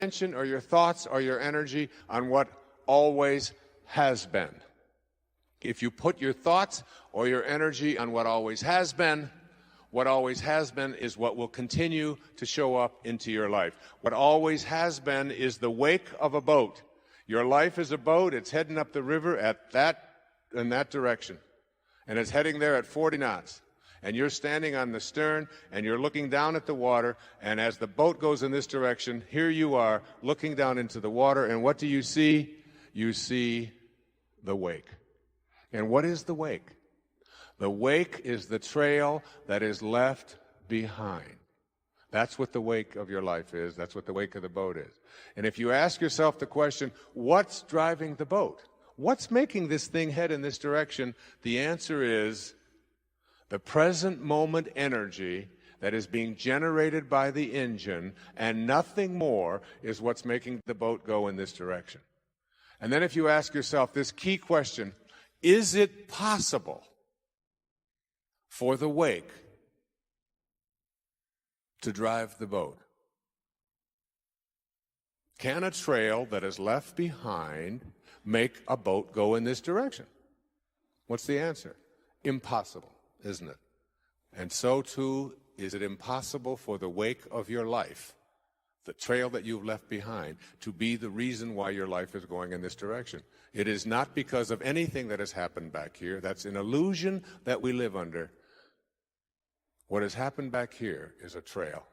attention or your thoughts or your energy on what always has been. If you put your thoughts or your energy on what always has been is what will continue to show up into your life. What always has been is the wake of a boat. Your life is a boat. It's heading up the river in that direction. And it's heading there at 40 knots. And you're standing on the stern, and you're looking down at the water, and as the boat goes in this direction, here you are, looking down into the water, and what do you see? You see the wake. And what is the wake? The wake is the trail that is left behind. That's what the wake of your life is. That's what the wake of the boat is. And if you ask yourself the question, what's driving the boat? What's making this thing head in this direction? The answer is the present moment energy that is being generated by the engine, and nothing more is what's making the boat go in this direction. And then if you ask yourself this key question, is it possible for the wake to drive the boat? Can a trail that is left behind make a boat go in this direction? What's the answer? Impossible, isn't it? And so too is it impossible for the wake of your life, the trail that you've left behind, to be the reason why your life is going in this direction. It is not because of anything that has happened back here. That's an illusion that we live under. What has happened back here is a trail.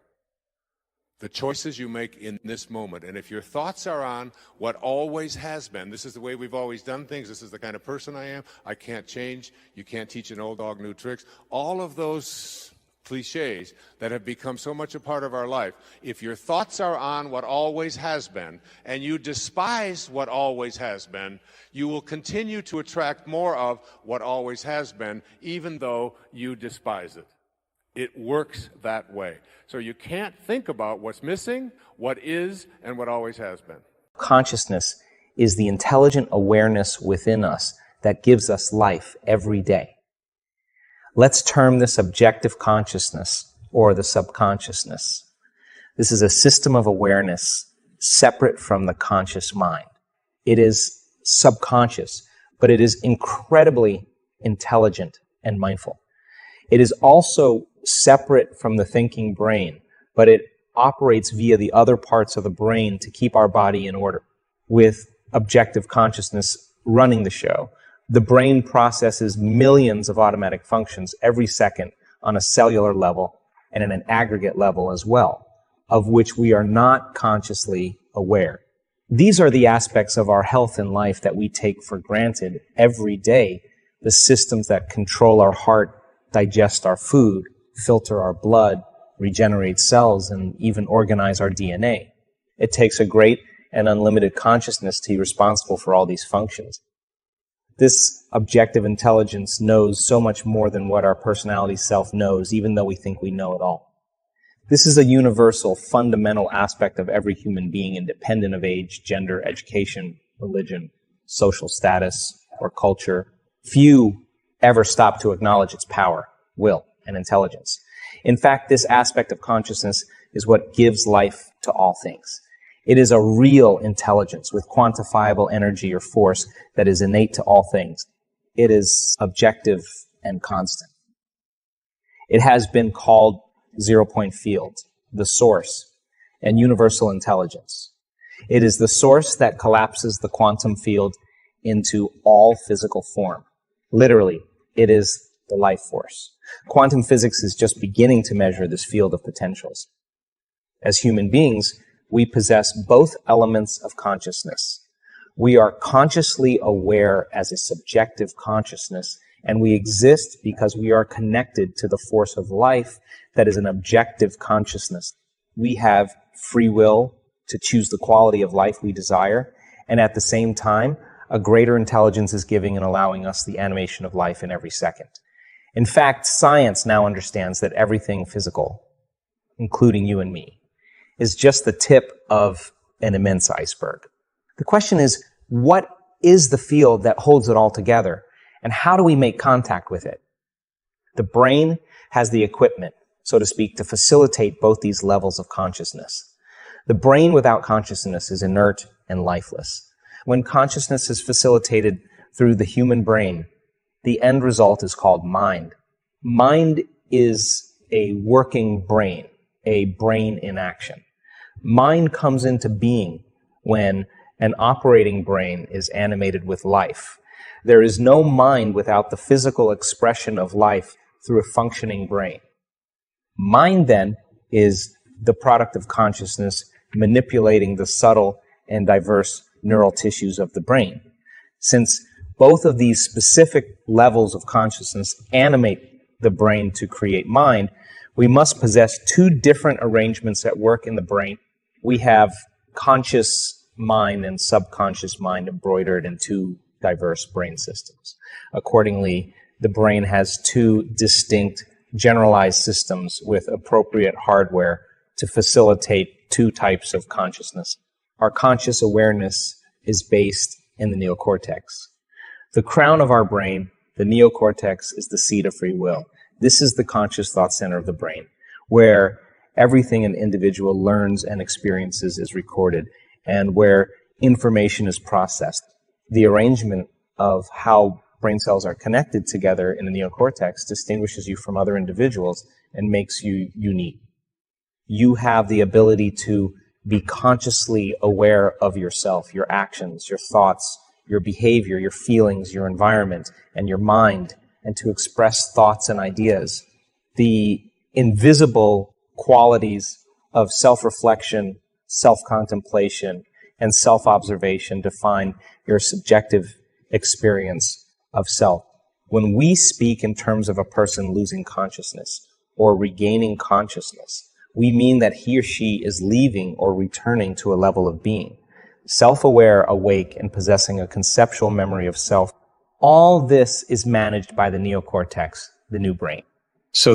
The choices you make in this moment. And if your thoughts are on what always has been, this is the way we've always done things, this is the kind of person I am, I can't change, you can't teach an old dog new tricks, all of those cliches that have become so much a part of our life, if your thoughts are on what always has been, and you despise what always has been, you will continue to attract more of what always has been, even though you despise it. It works that way. So you can't think about what's missing, what is, and what always has been. Consciousness is the intelligent awareness within us that gives us life every day. Let's term this objective consciousness, or the subconsciousness. This is a system of awareness separate from the conscious mind. It is subconscious, but it is incredibly intelligent and mindful. It is also separate from the thinking brain, but it operates via the other parts of the brain to keep our body in order. With objective consciousness running the show, the brain processes millions of automatic functions every second on a cellular level and at an aggregate level as well, of which we are not consciously aware. These are the aspects of our health and life that we take for granted every day, the systems that control our heart, digest our food, filter our blood, regenerate cells, and even organize our DNA. It takes a great and unlimited consciousness to be responsible for all these functions. This objective intelligence knows so much more than what our personality self knows, even though we think we know it all. This is a universal, fundamental aspect of every human being, independent of age, gender, education, religion, social status, or culture. Few ever stop to acknowledge its power, will, and intelligence. In fact, this aspect of consciousness is what gives life to all things. It is a real intelligence with quantifiable energy or force that is innate to all things. It is objective and constant. It has been called zero-point field, the source, and universal intelligence. It is the source that collapses the quantum field into all physical form. Literally, it is the life force. Quantum physics is just beginning to measure this field of potentials. As human beings, we possess both elements of consciousness. We are consciously aware as a subjective consciousness, and we exist because we are connected to the force of life that is an objective consciousness. We have free will to choose the quality of life we desire, and at the same time, a greater intelligence is giving and allowing us the animation of life in every second. In fact, science now understands that everything physical, including you and me, is just the tip of an immense iceberg. The question is, what is the field that holds it all together, and how do we make contact with it? The brain has the equipment, so to speak, to facilitate both these levels of consciousness. The brain without consciousness is inert and lifeless. When consciousness is facilitated through the human brain, the end result is called mind. Mind is a working brain, a brain in action. Mind comes into being when an operating brain is animated with life. There is no mind without the physical expression of life through a functioning brain. Mind, then, is the product of consciousness manipulating the subtle and diverse neural tissues of the brain. Since both of these specific levels of consciousness animate the brain to create mind, we must possess two different arrangements at work in the brain. We have conscious mind and subconscious mind embroidered in two diverse brain systems. Accordingly, the brain has two distinct generalized systems with appropriate hardware to facilitate two types of consciousness. Our conscious awareness is based in the neocortex. The crown of our brain, the neocortex, is the seat of free will. This is the conscious thought center of the brain, where everything an individual learns and experiences is recorded, and where information is processed. The arrangement of how brain cells are connected together in the neocortex distinguishes you from other individuals and makes you unique. You have the ability to be consciously aware of yourself, your actions, your thoughts, your behavior, your feelings, your environment, and your mind, and to express thoughts and ideas. The invisible qualities of self-reflection, self-contemplation, and self-observation define your subjective experience of self. When we speak in terms of a person losing consciousness or regaining consciousness, we mean that he or she is leaving or returning to a level of being. Self-aware, awake, and possessing a conceptual memory of self. All this is managed by the neocortex, the new brain.